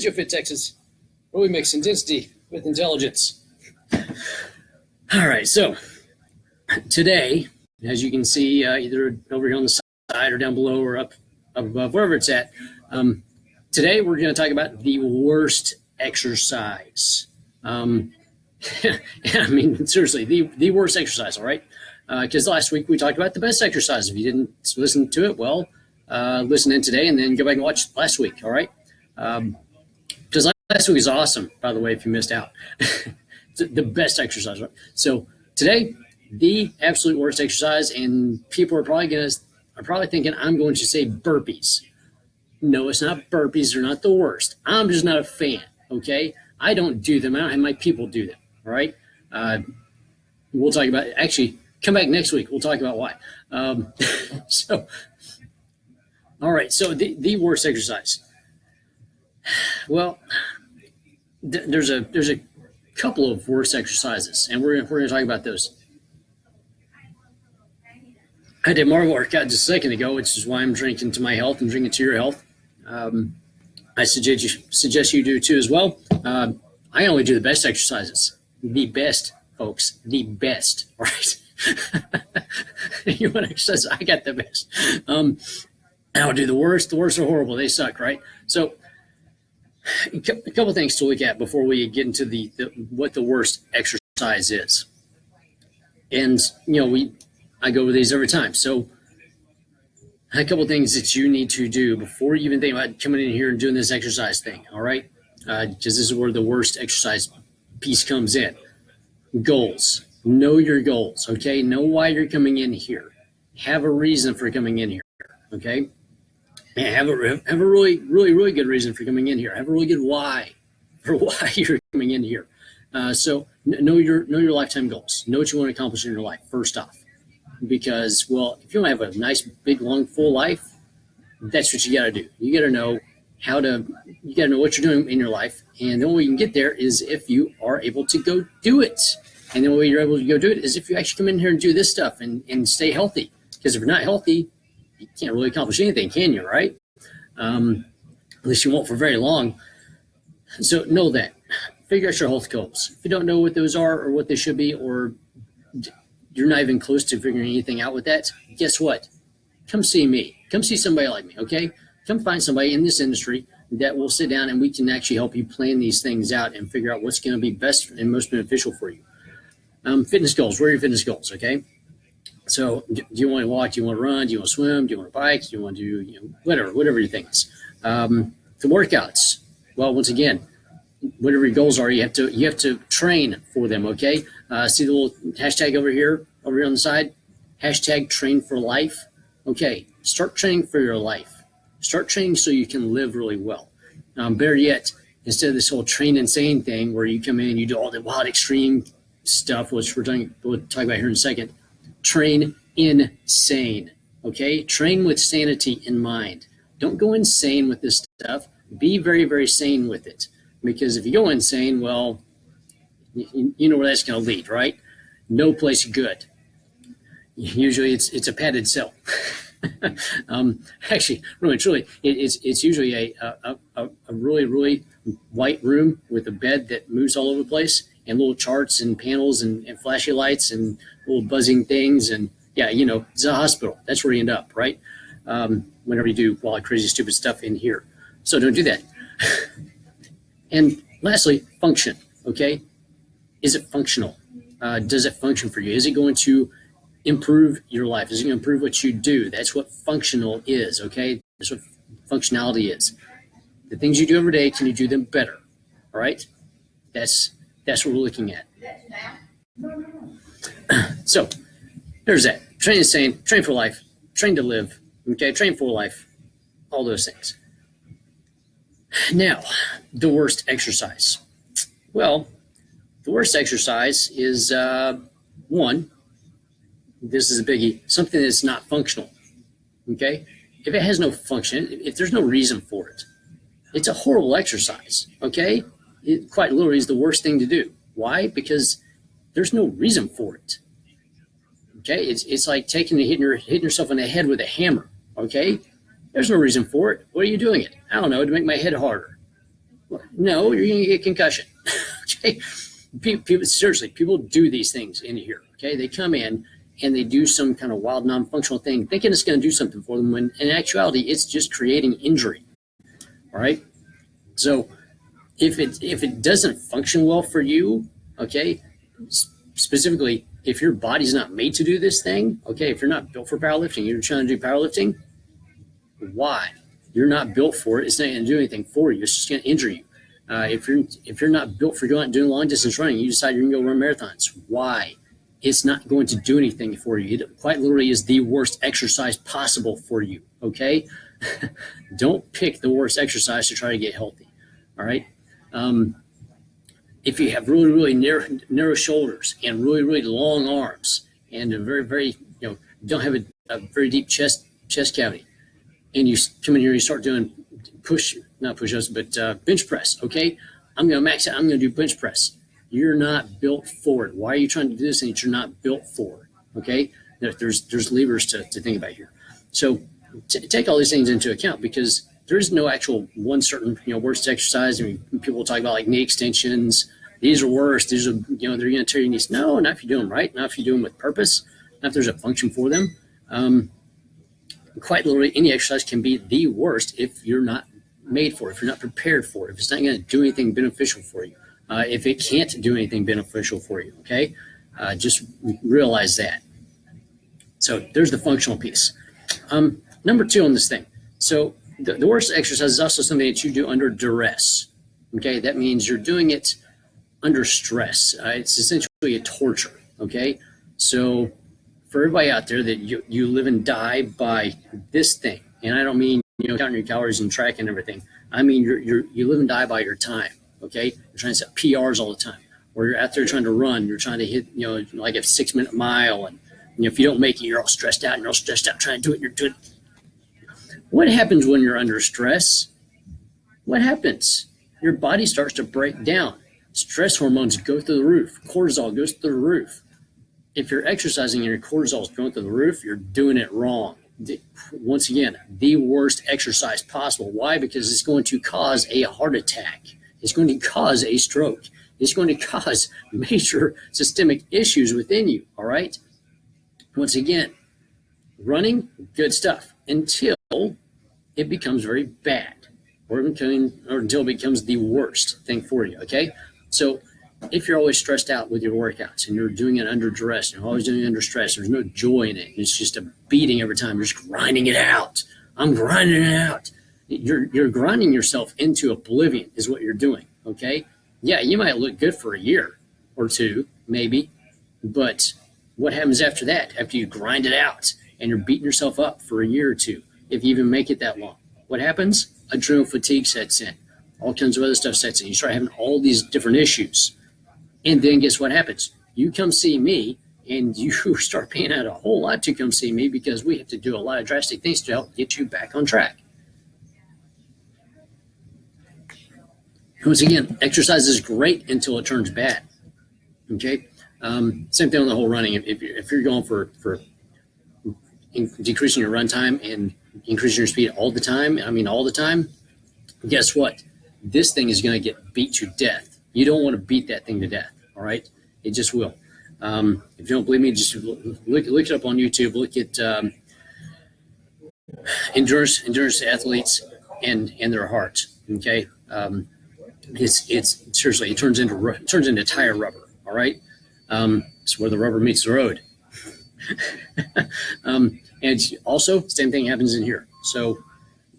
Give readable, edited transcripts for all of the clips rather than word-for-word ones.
Let's go fit Texas, where we mix intensity with intelligence. All right, so today, as you can see, either over here on the side or down below or up above, wherever it's at, today we're going to talk about the worst exercise. I mean, seriously, the worst exercise, all right? Because last week we talked about the best exercise. If you didn't listen to it, well, listen in today and then go back and watch last week, all right? Because last week is awesome, by the way, if you missed out. It's the best exercise, right? So today, the absolute worst exercise, and people are probably thinking I'm going to say burpees. No, it's not burpees. They're not the worst. I'm just not a fan, okay? I don't do them. I don't have my people do them, all right? We'll talk about it. Actually, come back next week. We'll talk about why. So, all right. So the worst exercise. Well, there's a couple of worst exercises, and we're gonna talk about those. I did more workout just a second ago, which is why I'm drinking to my health and drinking to your health. I suggest you do too as well. I only do the best exercises, the best, folks, the best. Right? You want to exercise? I got the best. I'll do the worst. The worst are horrible. They suck, right? So, a couple things to look at before we get into the what the worst exercise is. And I go over these every time. So, a couple things that you need to do before you even think about coming in here and doing this exercise thing. All right, because this is where the worst exercise piece comes in. Goals. Know your goals. Okay, know why you're coming in here. Have a reason for coming in here. Okay. And have a really, really, really good reason for coming in here. Have a really good why for why you're coming in here. So know your lifetime goals. Know what you want to accomplish in your life, first off. Because, well, if you want to have a nice, big, long, full life, that's what you got to do. You got to know you got to know what you're doing in your life. And the only way you can get there is if you are able to go do it. And the only way you're able to go do it is if you actually come in here and do this stuff and stay healthy. Because if you're not healthy, you can't really accomplish anything, can you, right? At least you won't for very long. So know that. Figure out your health goals. If you don't know what those are or what they should be, or you're not even close to figuring anything out with that, guess what? Come see me. Come see somebody like me, okay? Come find somebody in this industry that will sit down and we can actually help you plan these things out and figure out what's going to be best and most beneficial for you. Fitness goals. What are your fitness goals, okay? So do you want to walk? Do you want to run? Do you want to swim? Do you want to bike? Do you want to do whatever your thing is? The workouts. Well, once again, whatever your goals are, you have to train for them. Okay. See the little hashtag over here on the side. Hashtag train for life. Okay. Start training for your life. Start training so you can live really well. Better yet, instead of this whole train insane thing where you come in and you do all the wild extreme stuff, which we'll talk about here in a second. Train insane, okay? Train with sanity in mind. Don't go insane with this stuff. Be very, very sane with it. Because if you go insane, well, you know where that's going to lead, right? No place good. Usually it's a padded cell. Actually, really, truly, it's usually a really, really white room with a bed that moves all over the place, and little charts and panels and flashy lights and little buzzing things. And yeah, it's a hospital. That's where you end up, right? Whenever you do wild, crazy, stupid stuff in here. So don't do that. And lastly, function, okay? Is it functional? Does it function for you? Is it going to improve your life? Is it going to improve what you do? That's what functional is, okay? That's what functionality is. The things you do every day, can you do them better? All right? That's what we're looking at. So there's that. Train insane, train for life, train to live, okay? Train for life, all those things. Now, the worst exercise. Well, the worst exercise is, one, this is a biggie, something that's not functional, okay? If it has no function, if there's no reason for it, it's a horrible exercise, okay? It quite literally is the worst thing to do. Why? Because there's no reason for it, okay? It's like taking and hitting yourself in the head with a hammer, okay? There's no reason for it. What are you doing it? I don't know, to make my head harder. No, you're going to get concussion. Okay, people, seriously, people do these things in here. Okay, they come in and they do some kind of wild, non-functional thing, thinking it's going to do something for them, when in actuality, it's just creating injury. All right. So if it doesn't function well for you, okay, specifically if your body's not made to do this thing, okay, if you're not built for powerlifting, you're trying to do powerlifting, why? You're not built for it. It's not going to do anything for you. It's just going to injure you. If you're not built for going out and doing long distance running, you decide you're going to go run marathons. Why? It's not going to do anything for you. It quite literally is the worst exercise possible for you. Okay, don't pick the worst exercise to try to get healthy. All right. If you have really narrow shoulders and really long arms and a very don't have a very deep chest cavity, and you come in here and you start doing not push-ups, but bench press. Okay, I'm going to max out. I'm going to do bench press. You're not built for it. Why are you trying to do this thing that you're not built for? Okay, there's levers to think about here. So take all these things into account, because there is no actual one certain worst exercise. I mean, people talk about like knee extensions. These are worse. These are they're going to tear your knees. No, not if you do them right. Not if you do them with purpose. Not if there's a function for them. Quite literally, any exercise can be the worst if you're not made for it, if you're not prepared for it, if it's not going to do anything beneficial for you, if it can't do anything beneficial for you. Okay, just realize that. So there's the functional piece. Number two on this thing. So the worst exercise is also something that you do under duress. Okay, that means you're doing it under stress. It's essentially a torture. Okay, so for everybody out there that you live and die by this thing, and I don't mean counting your calories and tracking everything. I mean you live and die by your time. Okay, you're trying to set PRs all the time, or you're out there trying to run. You're trying to hit like a 6-minute mile, and if you don't make it, you're all stressed out. And you're all stressed out trying to do it. You're doing. What happens when you're under stress? What happens? Your body starts to break down. Stress hormones go through the roof. Cortisol goes through the roof. If you're exercising and your cortisol is going through the roof, you're doing it wrong. Once again, the worst exercise possible. Why? Because it's going to cause a heart attack. It's going to cause a stroke. It's going to cause major systemic issues within you. All right? Once again, running, good stuff until it becomes very bad, or until it becomes the worst thing for you. Okay? So if you're always stressed out with your workouts and you're doing it under duress, you're always doing it under stress, there's no joy in it. It's just a beating every time. You're just grinding it out. I'm grinding it out. You're grinding yourself into oblivion is what you're doing. Okay? Yeah, you might look good for a year or two, maybe, but what happens after that? After you grind it out and you're beating yourself up for a year or two, if you even make it that long, what happens? Adrenal fatigue sets in. All kinds of other stuff sets in. You start having all these different issues. And then guess what happens? You come see me and you start paying out a whole lot to come see me, because we have to do a lot of drastic things to help get you back on track. Once again, exercise is great until it turns bad. Okay? Same thing on the whole running. If you're going for decreasing your run time and increasing your speed all the time, guess what? This thing is going to get beat to death. You don't want to beat that thing to death. All right? It just will. If you don't believe me, just look it up on YouTube. Look at endurance athletes and their heart. Okay? It's seriously, it turns into tire rubber. All right? It's where the rubber meets the road. And also, same thing happens in here. So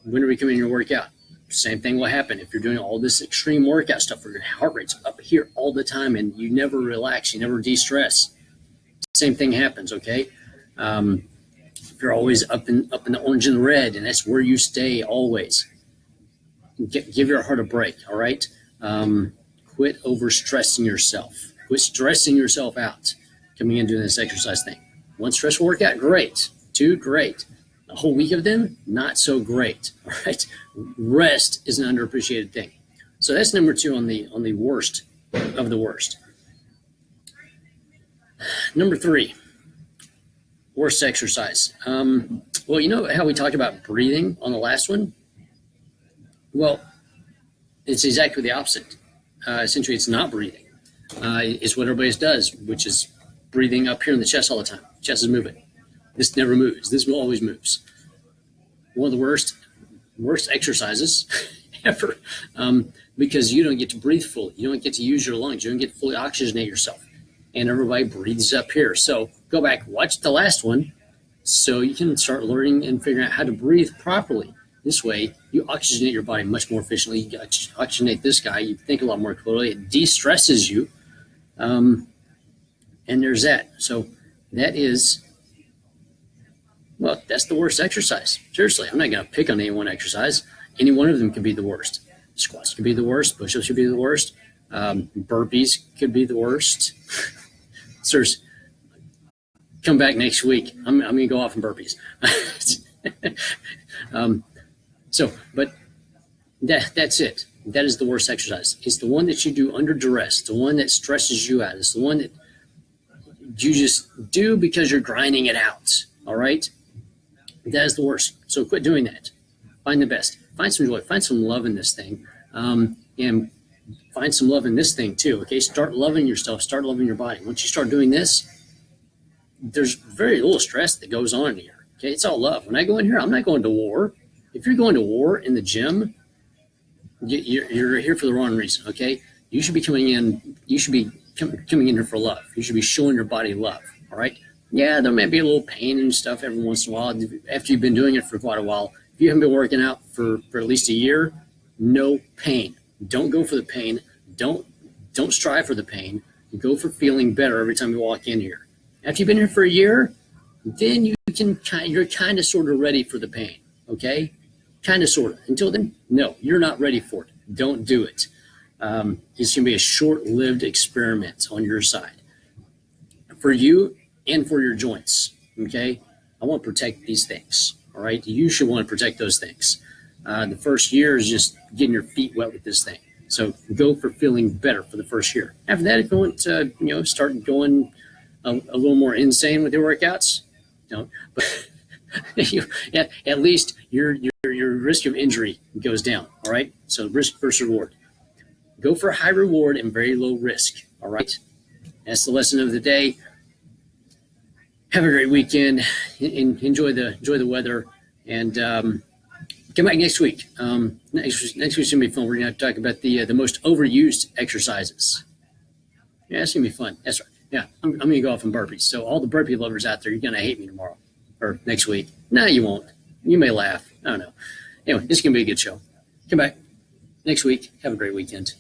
when are we coming in your workout? Same thing will happen if you're doing all this extreme workout stuff where your heart rate's up here all the time and you never relax, you never de-stress. Same thing happens, okay? If you're always up in the orange and the red, and that's where you stay always, give your heart a break, all right? Quit overstressing yourself. Quit stressing yourself out coming in doing this exercise thing. One stressful workout, great. Two, great. A whole week of them, not so great. All right. Rest is an underappreciated thing. So that's number two on the worst of the worst. Number three, worst exercise. Well, you know how we talked about breathing on the last one? Well, It's exactly the opposite. Essentially, it's not breathing. It's what everybody does, which is breathing up here in the chest all the time. Chest is moving. This never moves. This always moves. One of the worst exercises ever, because you don't get to breathe fully. You don't get to use your lungs. You don't get to fully oxygenate yourself. And everybody breathes up here. So go back, watch the last one, so you can start learning and figuring out how to breathe properly. This way, you oxygenate your body much more efficiently. You oxygenate this guy. You think a lot more clearly. It de-stresses you. And there's that. So that is, well, that's the worst exercise. Seriously, I'm not going to pick on any one exercise. Any one of them could be the worst. Squats could be the worst. Push-ups could be the worst. Burpees could be the worst. Sirs, come back next week. I'm going to go off in burpees. But that's it. That is the worst exercise. It's the one that you do under duress, the one that stresses you out. It's the one that you just do because you're grinding it out. All right? That is the worst. So quit doing that. Find the best. Find some joy. Find some love in this thing. And find some love in this thing too. Okay? Start loving yourself. Start loving your body. Once you start doing this, there's very little stress that goes on here. Okay? It's all love. When I go in here, I'm not going to war. If you're going to war in the gym, you're here for the wrong reason. Okay? You should be coming in. You should be coming in here for love. You should be showing your body love. All right? Yeah, there may be a little pain and stuff every once in a while after you've been doing it for quite a while. If you haven't been working out for at least a year, no pain. Don't go for the pain. Don't strive for the pain. Go for feeling better every time you walk in here. After you've been here for a year, then you're kind of sort of ready for the pain. Okay? Kind of sort of. Until then, no, you're not ready for it. Don't do it. It's going to be a short-lived experiment on your side. For you and for your joints, okay? I want to protect these things, all right? You should want to protect those things. The first year is just getting your feet wet with this thing. So go for feeling better for the first year. After that, if you want to, start going a little more insane with your workouts, but at least your risk of injury goes down, all right? So risk versus reward. Go for high reward and very low risk, all right? That's the lesson of the day. Have a great weekend. Enjoy the weather, and come back next week. Next week's gonna be fun. We're gonna talk about the most overused exercises. Yeah, it's gonna be fun. That's right. Yeah, I'm gonna go off in burpees. So all the burpee lovers out there, you're gonna hate me tomorrow or next week. No, you won't. You may laugh. I don't know. Anyway, this is gonna be a good show. Come back next week. Have a great weekend.